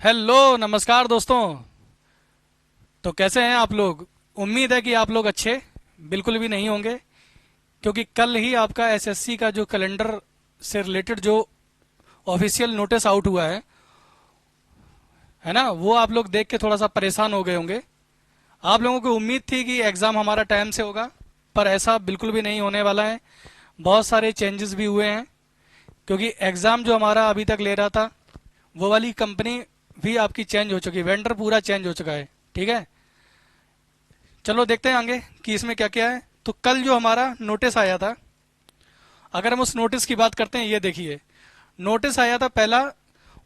Hello नमस्कार दोस्तों। तो कैसे हैं आप लोग? उम्मीद है कि आप लोग अच्छे बिल्कुल भी नहीं होंगे, क्योंकि कल ही आपका एसएससी का जो कैलेंडर से रिलेटेड जो ऑफिशियल नोटिस आउट हुआ है ना, वो आप लोग देख के थोड़ा सा परेशान हो गए होंगे। आप लोगों को उम्मीद थी कि एग्ज़ाम हमारा टाइम से होगा, पर ऐसा बिल्कुल भी नहीं होने वाला है। बहुत सारे चेंजेस भी हुए हैं, क्योंकि एग्ज़ाम जो हमारा अभी तक ले रहा था वो वाली कंपनी भी आपकी चेंज हो चुकी है, वेंडर पूरा चेंज हो चुका है। ठीक है, चलो देखते हैं आगे कि इसमें क्या क्या है। तो कल जो हमारा नोटिस आया था, अगर हम उस नोटिस की बात करते हैं, ये देखिए नोटिस आया था पहला।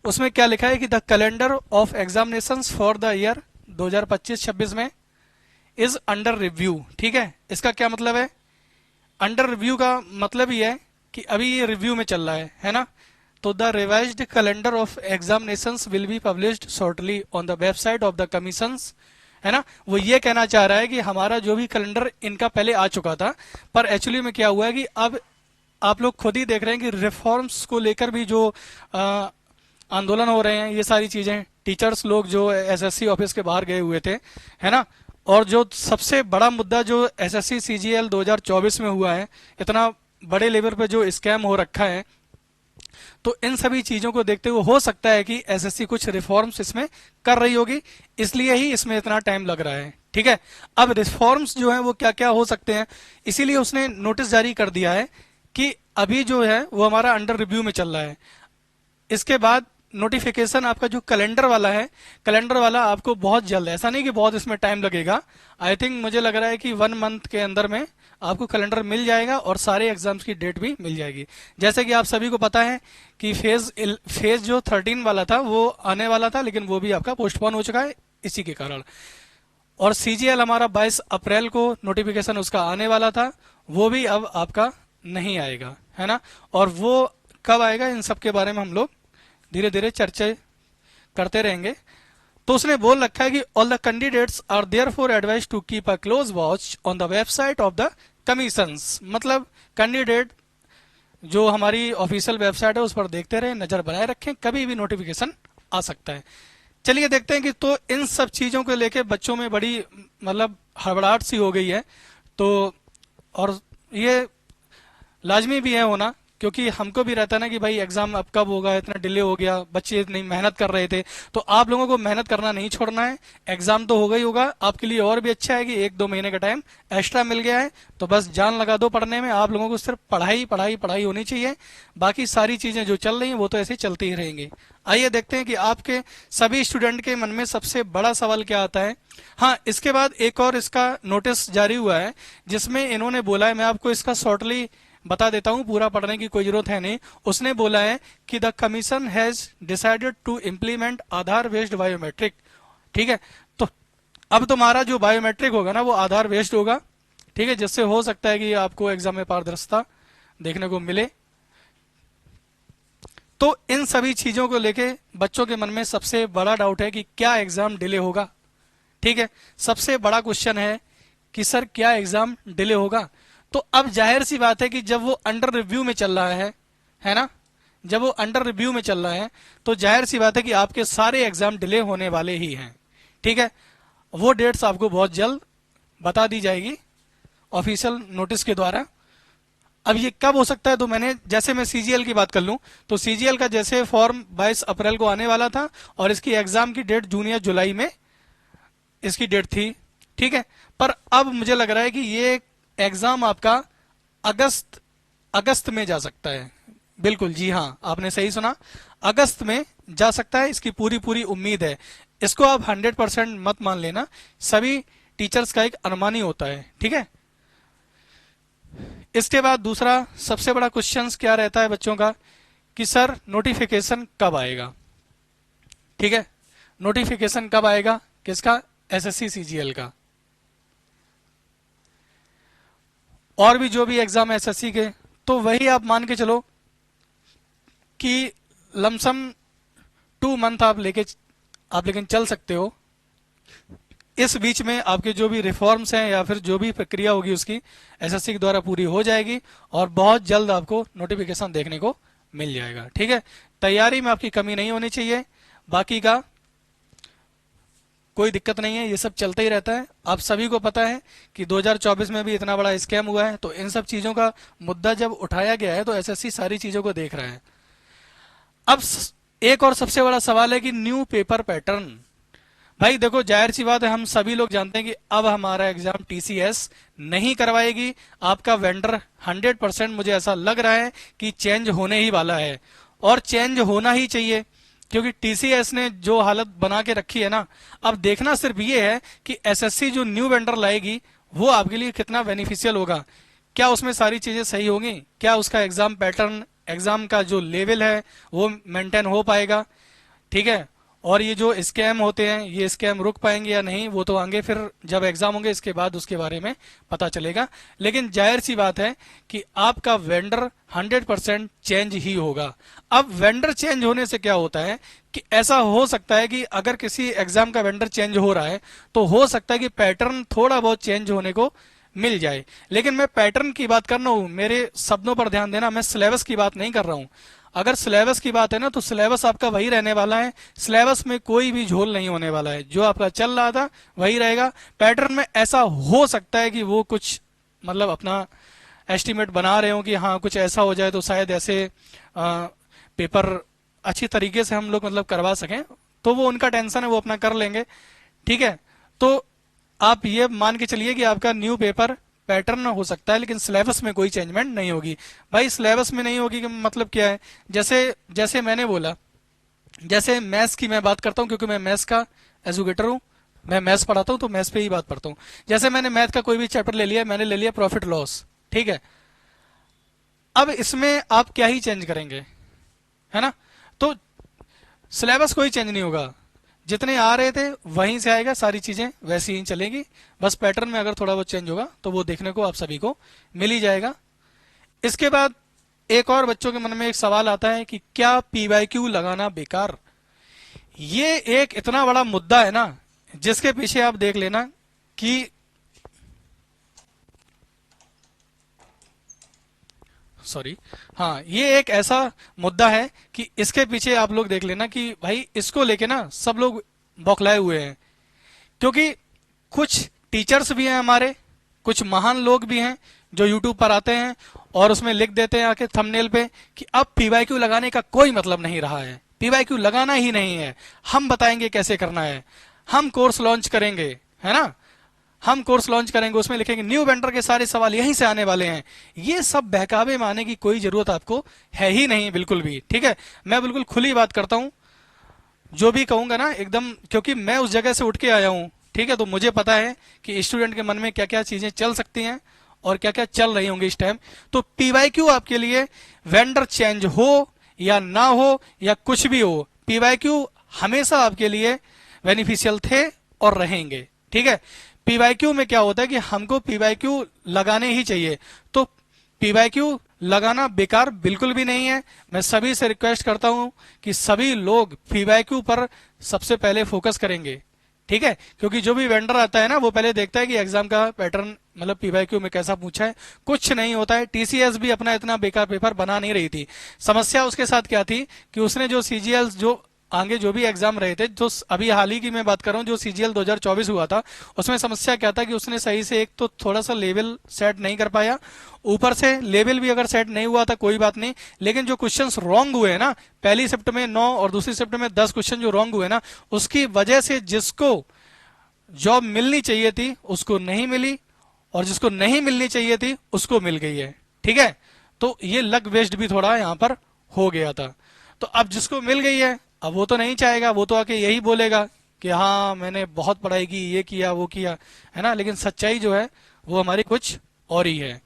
उसमें क्या लिखा है कि the calendar of examinations for the year 2025-26 में इज अंडर रिव्यू। ठीक है, इसका क्या मतलब है? अंडर रिव्यू का मतलब ये है कि अभी ये रिव्यू में चल रहा है ना। तो the revised calendar of examinations will be published shortly on the website of the commissions, है ना। वो ये कहना चाह रहा है कि हमारा जो भी कैलेंडर इनका पहले आ चुका था, पर एक्चुअली में क्या हुआ है कि अब आप लोग खुद ही देख रहे हैं कि रिफॉर्म्स को लेकर भी जो आ, आंदोलन हो रहे हैं, ये सारी चीजें, टीचर्स लोग जो एसएससी ऑफिस के बाहर गए हुए थे, है ना। और जो सबसे बड़ा मुद्दा जो एसएससी सीजीएल 2024 में हुआ है, इतना बड़े लेवल पे जो स्कैम हो रखा है, तो इन सभी चीजों को देखते हुए हो सकता है कि एसएससी कुछ रिफॉर्म्स इसमें कर रही होगी, इसलिए ही इसमें इतना टाइम लग रहा है। ठीक है, अब रिफॉर्म्स जो है वो क्या क्या हो सकते हैं, इसीलिए उसने नोटिस जारी कर दिया है कि अभी जो है वो हमारा अंडर रिव्यू में चल रहा है। इसके बाद नोटिफिकेशन आपका जो कैलेंडर वाला है, कैलेंडर वाला आपको बहुत जल्द, ऐसा नहीं कि बहुत इसमें टाइम लगेगा, आई थिंक मुझे लग रहा है कि 1 मंथ के अंदर में आपको कैलेंडर मिल जाएगा और सारे एग्जाम्स की डेट भी मिल जाएगी। जैसे कि आप सभी को पता है कि फेज जो 13 वाला था वो आने वाला था, लेकिन वो भी आपका पोस्टपोन हो चुका है इसी के कारण। और सीजीएल हमारा 22 अप्रैल को नोटिफिकेशन उसका आने वाला था, वो भी अब आपका नहीं आएगा, है ना। और वो कब आएगा, इन सब के बारे में हम लोग धीरे धीरे चर्चा करते रहेंगे। तो उसने बोल रखा है कि all the candidates are there for advise to keep a close watch on the website of the commissions. मतलब कैंडिडेट जो हमारी ऑफिशियल वेबसाइट है उस पर देखते रहे, नजर बनाए रखें, कभी भी नोटिफिकेशन आ सकता है। चलिए देखते हैं कि तो इन सब चीजों को लेके बच्चों में बड़ी मतलब हड़बड़ाहट सी हो गई है। तो और ये लाजमी भी है होना, क्योंकि हमको भी रहता है ना कि भाई एग्जाम अब कब होगा, इतना डिले हो गया, बच्चे इतनी मेहनत कर रहे थे। तो आप लोगों को मेहनत करना नहीं छोड़ना है, एग्जाम तो होगा ही होगा। आपके लिए और भी अच्छा है कि 1-2 महीने का टाइम एक्स्ट्रा मिल गया है, तो बस जान लगा दो पढ़ने में। आप लोगों को सिर्फ पढ़ाई पढ़ाई पढ़ाई होनी चाहिए, बाकी सारी चीजें जो चल रही हैं वो तो ऐसे चलती ही रहेंगी। आइए देखते हैं कि आपके सभी स्टूडेंट के मन में सबसे बड़ा सवाल क्या आता है। हाँ, इसके बाद एक और इसका नोटिस जारी हुआ है, जिसमें इन्होंने बोला है, मैं आपको इसका शॉर्टली बता देता हूं, पूरा पढ़ने की कोई जरूरत है नहीं। उसने बोला है कि the commission has decided to implement Aadhaar based biometric. ठीक है, तो अब तुम्हारा जो बायोमेट्रिक होगा ना वो आधार बेस्ड होगा। ठीक है, जिससे हो सकता है कि आपको एग्जाम में पारदर्शिता देखने को मिले। तो इन सभी चीजों को लेके बच्चों के मन में सबसे बड़ा डाउट है कि क्या एग्जाम डिले होगा। ठीक है, सबसे बड़ा क्वेश्चन है कि सर क्या एग्जाम डिले होगा। तो अब जाहिर सी बात है कि जब वो अंडर रिव्यू में चल रहा है ना, जब वो अंडर रिव्यू में चल रहा है तो जाहिर सी बात है कि आपके सारे एग्जाम डिले होने वाले ही हैं। ठीक है, वो डेट्स आपको बहुत जल्द बता दी जाएगी ऑफिशियल नोटिस के द्वारा। अब ये कब हो सकता है, तो मैंने जैसे मैं सीजीएल की बात कर लूं, तो सीजीएल का जैसे फॉर्म 22 अप्रैल को आने वाला था और इसकी एग्जाम की डेट जून या जुलाई में इसकी डेट थी। ठीक है, पर अब मुझे लग रहा है कि ये एग्जाम आपका अगस्त अगस्त में जा सकता है। बिल्कुल जी हाँ, आपने सही सुना, अगस्त में जा सकता है, इसकी पूरी पूरी उम्मीद है। इसको आप 100% मत मान लेना, सभी टीचर्स का एक अनुमान ही होता है। ठीक है, इसके बाद दूसरा सबसे बड़ा क्वेश्चन क्या रहता है बच्चों का कि सर नोटिफिकेशन कब आएगा। ठीक है, नोटिफिकेशन कब आएगा किसका, एसएससी सीजीएल का। और भी जो भी एग्जाम है एसएससी के, तो वही आप मान के चलो कि लमसम 2 मंथ आप लेकिन चल सकते हो। इस बीच में आपके जो भी रिफॉर्म्स हैं या फिर जो भी प्रक्रिया होगी उसकी एसएससी के द्वारा पूरी हो जाएगी और बहुत जल्द आपको नोटिफिकेशन देखने को मिल जाएगा। ठीक है, तैयारी में आपकी कमी नहीं होनी चाहिए, बाकी का कोई दिक्कत नहीं है, ये सब चलता ही रहता है। आप सभी को पता है कि 2024 में भी इतना बड़ा स्कैम हुआ है, तो इन सब चीजों का मुद्दा जब उठाया गया है तो एसएससी सारी चीजों को देख रहा है। अब एक और सबसे बड़ा सवाल है कि न्यू पेपर पैटर्न। भाई देखो, जाहिर सी बात है, हम सभी लोग जानते हैं कि अब हमारा एग्जाम टीसीएस नहीं करवाएगी। आपका वेंडर 100% मुझे ऐसा लग रहा है कि चेंज होने ही वाला है, और चेंज होना ही चाहिए, क्योंकि टीसीएस ने जो हालत बना के रखी है ना, अब देखना सिर्फ ये है कि एसएससी जो न्यू वेंडर लाएगी वो आपके लिए कितना बेनिफिशियल होगा। क्या उसमें सारी चीजें सही होंगी? क्या उसका एग्जाम पैटर्न, एग्जाम का जो लेवल है वो मेंटेन हो पाएगा? ठीक है। और ये जो स्कैम होते हैं, ये स्कैम रुक पाएंगे या नहीं, वो तो आगे फिर जब एग्जाम होंगे इसके बाद उसके बारे में पता चलेगा। लेकिन जाहिर सी बात है कि आपका वेंडर 100% चेंज ही होगा। अब वेंडर चेंज होने से क्या होता है कि ऐसा हो सकता है कि अगर किसी एग्जाम का वेंडर चेंज हो रहा है तो हो सकता है कि पैटर्न थोड़ा बहुत चेंज होने को मिल जाए। लेकिन मैं पैटर्न की बात कर रहा हूं, मेरे शब्दों पर ध्यान देना, मैं सिलेबस की बात नहीं कर रहा हूं। अगर सिलेबस की बात है ना, तो सिलेबस आपका वही रहने वाला है। सिलेबस में कोई भी झोल नहीं होने वाला है, जो आपका चल रहा था वही रहेगा। पैटर्न में ऐसा हो सकता है कि वो कुछ मतलब अपना एस्टिमेट बना रहे हो कि हाँ कुछ ऐसा हो जाए तो शायद ऐसे पेपर अच्छी तरीके से हम लोग मतलब करवा सकें, तो वो उनका टेंशन है, वो अपना कर लेंगे। ठीक है। तो आप ये मान के चलिए कि आपका न्यू पेपर पैटर्न हो सकता है, लेकिन सिलेबस में कोई चेंजमेंट नहीं होगी। भाई सिलेबस में नहीं होगी कि मतलब क्या है? जैसे जैसे मैंने बोला, जैसे मैथ्स की मैं बात करता हूं, क्योंकि मैं मैथ्स का एजुकेटर हूं, मैं मैथ्स पढ़ाता हूं, तो मैथ्स पे ही बात करता हूं। जैसे मैंने मैथ का कोई भी चैप्टर ले लिया, मैंने ले लिया प्रॉफिट लॉस, ठीक है। अब इसमें आप क्या ही चेंज करेंगे, है ना? तो सिलेबस कोई चेंज नहीं होगा, जितने आ रहे थे वहीं से आएगा, सारी चीजें वैसी ही चलेगी। बस पैटर्न में अगर थोड़ा बहुत चेंज होगा तो वो देखने को आप सभी को मिल ही जाएगा। इसके बाद एक और बच्चों के मन में एक सवाल आता है कि क्या पीवाईक्यू लगाना बेकार? ये एक इतना बड़ा मुद्दा है ना, जिसके पीछे आप देख लेना कि सॉरी, हाँ, ये एक ऐसा मुद्दा है कि इसके पीछे आप लोग देख लेना कि भाई इसको लेके ना सब लोग बौखलाए हुए हैं। क्योंकि कुछ टीचर्स भी हैं हमारे, कुछ महान लोग भी हैं जो यूट्यूब पर आते हैं और उसमें लिख देते हैं आके थंबनेल पे कि अब पीवाईक्यू लगाने का कोई मतलब नहीं रहा है, पीवाईक्यू लगाना ही नहीं है, हम बताएंगे कैसे करना है, हम कोर्स लॉन्च करेंगे, है ना, हम कोर्स लॉन्च करेंगे, उसमें लिखेंगे न्यू वेंडर के सारे सवाल यहीं से आने वाले हैं। ये सब बहकावे में आने की कोई जरूरत आपको है ही नहीं, बिल्कुल भी। ठीक है। मैं बिल्कुल खुली बात करता हूं, जो भी कहूंगा ना एकदम, क्योंकि मैं उस जगह से उठ के आया हूं। ठीक है। तो मुझे पता है कि स्टूडेंट के मन में क्या क्या चीजें चल सकती हैं और क्या क्या चल रही होंगी इस टाइम। तो पीवाईक्यू आपके लिए वेंडर चेंज हो या ना हो या कुछ भी हो, पीवाईक्यू हमेशा आपके लिए बेनिफिशियल थे और रहेंगे। ठीक है। पीवाईक्यू में क्या होता है कि हमको पीवाईक्यू लगाने ही चाहिए, तो पीवाईक्यू लगाना बेकार बिल्कुल भी नहीं है। मैं सभी से रिक्वेस्ट करता हूं कि सभी लोग पीवाईक्यू पर सबसे पहले फोकस करेंगे। ठीक है। क्योंकि जो भी वेंडर आता है ना, वो पहले देखता है कि एग्जाम का पैटर्न मतलब पीवाईक्यू में कैसा पूछा है। कुछ नहीं होता है। टीसीएस भी अपना इतना बेकार पेपर बना नहीं रही थी। समस्या उसके साथ क्या थी कि उसने जो सीजीएल जो आगे जो भी एग्जाम रहे थे, जो अभी हाल ही की मैं बात कर रहा हूँ, जो सीजीएल 2024 हुआ था, उसमें समस्या क्या था कि उसने सही से एक तो थोड़ा सा लेवल सेट नहीं कर पाया, ऊपर से लेवल भी अगर सेट नहीं हुआ था कोई बात नहीं, लेकिन जो क्वेश्चंस रॉन्ग हुए ना, पहली शिफ्ट में 9 और दूसरी शिफ्ट में 10 क्वेश्चन जो रॉन्ग हुए ना, उसकी वजह से जिसको जॉब मिलनी चाहिए थी उसको नहीं मिली, और जिसको नहीं मिलनी चाहिए थी उसको मिल गई है। ठीक है। तो ये लक वेस्ट भी थोड़ा यहाँ पर हो गया था। तो अब जिसको मिल गई है, अब वो तो नहीं चाहेगा, वो तो आके यही बोलेगा कि हाँ मैंने बहुत पढ़ाई की, ये किया वो किया, है ना। लेकिन सच्चाई जो है वो हमारी कुछ और ही है।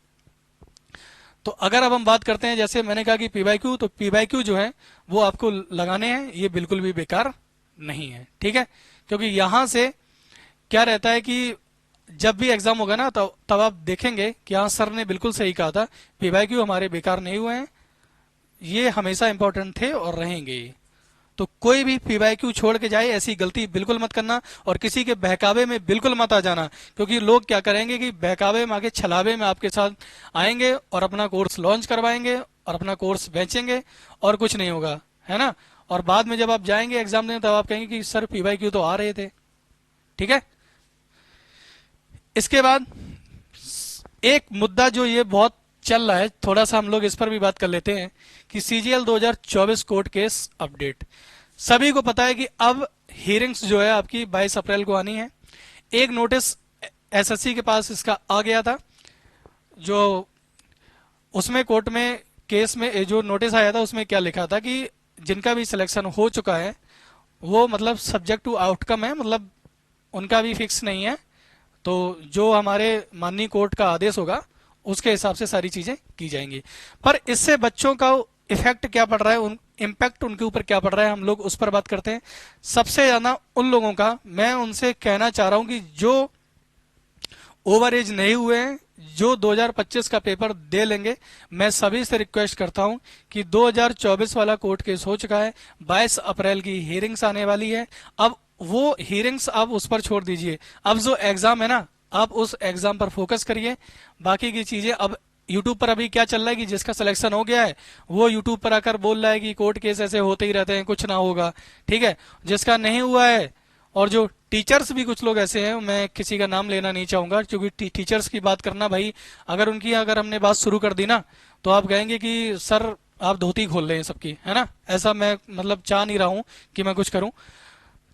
तो अगर अब हम बात करते हैं, जैसे मैंने कहा कि पीवाईक्यू, तो पीवाईक्यू जो है वो आपको लगाने हैं, ये बिल्कुल भी बेकार नहीं है। ठीक है। क्योंकि यहां से क्या रहता है कि जब भी एग्जाम होगा ना, तो तब आप देखेंगे कि हाँ सर ने बिल्कुल सही कहा था, पीवाईक्यू हमारे बेकार नहीं हुए हैं, ये हमेशा इंपॉर्टेंट थे और रहेंगे। तो कोई भी पीवाईक्यू छोड़ के जाए ऐसी गलती बिल्कुल मत करना, और किसी के बहकावे में बिल्कुल मत आ जाना। क्योंकि लोग क्या करेंगे कि बहकावे में आके छलावे में आपके साथ आएंगे और अपना कोर्स लॉन्च करवाएंगे और अपना कोर्स बेचेंगे और कुछ नहीं होगा, है ना। और बाद में जब आप जाएंगे एग्जाम देने, तब आप कहेंगे कि सर पीवाईक्यू तो आ रहे थे, ठीक है। इसके बाद एक मुद्दा जो ये बहुत चल रहा है, थोड़ा सा हम लोग इस पर भी बात कर लेते हैं कि सीजीएल 2024 कोर्ट केस अपडेट। सभी को पता है कि अब हियरिंग्स जो है आपकी 22 अप्रैल को आनी है। एक नोटिस एसएससी के पास इसका आ गया था, जो उसमें कोर्ट में केस में जो नोटिस आया था उसमें क्या लिखा था कि जिनका भी सिलेक्शन हो चुका है वो मतलब सब्जेक्ट टू आउटकम है, मतलब उनका भी फिक्स नहीं है। तो जो हमारे माननीय कोर्ट का आदेश होगा उसके हिसाब से सारी चीजें की जाएंगी। पर इससे बच्चों का इफेक्ट क्या पड़ रहा है, उन इम्पैक्ट उनके ऊपर क्या पड़ रहा है, हम लोग उस पर बात करते हैं। सबसे ज्यादा उन लोगों का मैं उनसे कहना चाह रहा हूं कि जो ओवर एज नहीं हुए हैं, जो 2025 का पेपर दे लेंगे, मैं सभी से रिक्वेस्ट करता हूं कि 2024 वाला कोर्ट केस हो चुका है, 22 अप्रैल की हियरिंग्स आने वाली है। अब वो हियरिंग्स आप उस पर छोड़ दीजिए, अब जो एग्जाम है ना आप उस एग्जाम पर फोकस करिए। बाकी की चीजें अब यूट्यूब पर अभी क्या चल रहा है कि जिसका सिलेक्शन हो गया है वो यूट्यूब पर आकर बोल रहा है कि कोर्ट केस ऐसे होते ही रहते हैं, कुछ ना होगा। ठीक है, जिसका नहीं हुआ है, और जो टीचर्स भी कुछ लोग ऐसे हैं, मैं किसी का नाम लेना नहीं चाहूंगा क्योंकि टीचर्स की बात करना भाई, अगर हमने बात शुरू कर दी ना तो आप कहेंगे कि सर आप धोती खोल रहे हैं सबकी, है ना। ऐसा मैं मतलब चाह नहीं रहा हूं कि मैं कुछ करूं।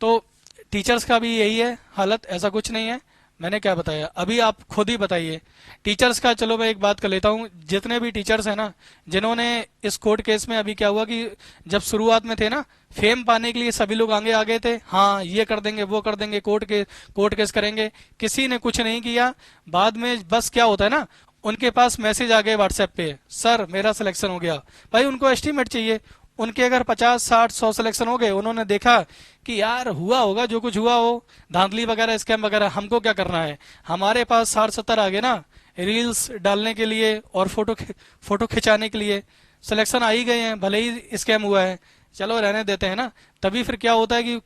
तो टीचर्स का भी यही है हालत, ऐसा कुछ नहीं है। मैंने क्या बताया अभी आप खुद ही बताइए टीचर्स का। चलो मैं एक बात कर लेता हूँ, जितने भी टीचर्स हैं ना जिन्होंने इस कोर्ट केस में, अभी क्या हुआ कि जब शुरुआत में थे ना फेम पाने के लिए सभी लोग आगे आ गए थे, हाँ ये कर देंगे वो कर देंगे, कोर्ट केस करेंगे, किसी ने कुछ नहीं किया। बाद में बस क्या होता है ना, उनके पास मैसेज आ गए व्हाट्सएप पे, सर मेरा सिलेक्शन हो गया। भाई उनको एस्टीमेट चाहिए, उनके अगर 50 60 100 सिलेक्शन हो गए, उन्होंने देखा कि यार हुआ होगा जो कुछ हुआ हो, धांधली वगैरह स्कैम वगैरह, हमको क्या करना है, हमारे पास 60 70 आ गए ना रील्स डालने के लिए और फोटो खिंचाने के लिए, सिलेक्शन आ ही गए हैं, भले ही स्कैम हुआ है, चलो रहने देते हैं ना। तभी फिर क्या होता है कि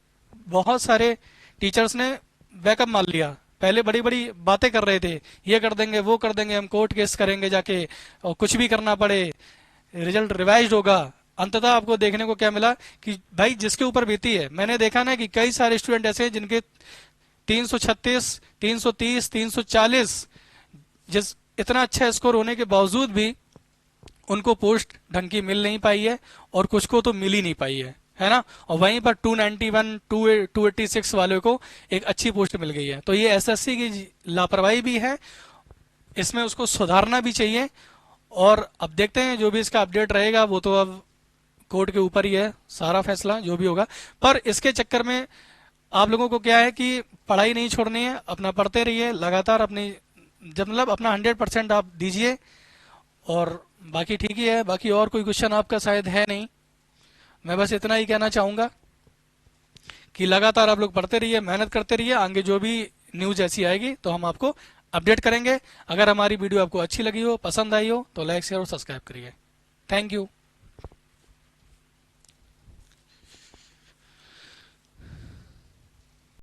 बहुत सारे टीचर्स ने बैकअप मार लिया, पहले बड़ी बड़ी बातें कर रहे थे, ये कर देंगे वो कर देंगे, हम कोर्ट केस करेंगे जाके, और कुछ भी करना पड़े रिजल्ट रिवाइज होगा। अंततः आपको देखने को क्या मिला कि भाई जिसके ऊपर बीती है, मैंने देखा ना कि कई सारे स्टूडेंट ऐसे हैं जिनके 336 330 340, जिस इतना अच्छा स्कोर होने के बावजूद भी उनको पोस्ट ढंग की मिल नहीं पाई है, और कुछ को तो मिल ही नहीं पाई है ना। और वहीं पर 291 286 वाले को एक अच्छी पोस्ट मिल गई है। तो ये एसएससी की लापरवाही भी है, इसमें उसको सुधारना भी चाहिए। और अब देखते हैं जो भी इसका अपडेट रहेगा, वो तो अब कोर्ट के ऊपर ही है सारा फैसला जो भी होगा। पर इसके चक्कर में आप लोगों को क्या है कि पढ़ाई नहीं छोड़नी है, अपना पढ़ते रहिए लगातार, अपनी जब मतलब अपना 100% आप दीजिए। और बाकी ठीक ही है, बाकी और कोई क्वेश्चन आपका शायद है नहीं। मैं बस इतना ही कहना चाहूंगा कि लगातार आप लोग पढ़ते रहिए, मेहनत करते रहिए, आगे जो भी न्यूज ऐसी आएगी तो हम आपको अपडेट करेंगे। अगर हमारी वीडियो आपको अच्छी लगी हो, पसंद आई हो, तो लाइक शेयर और सब्सक्राइब करिए। Thank you.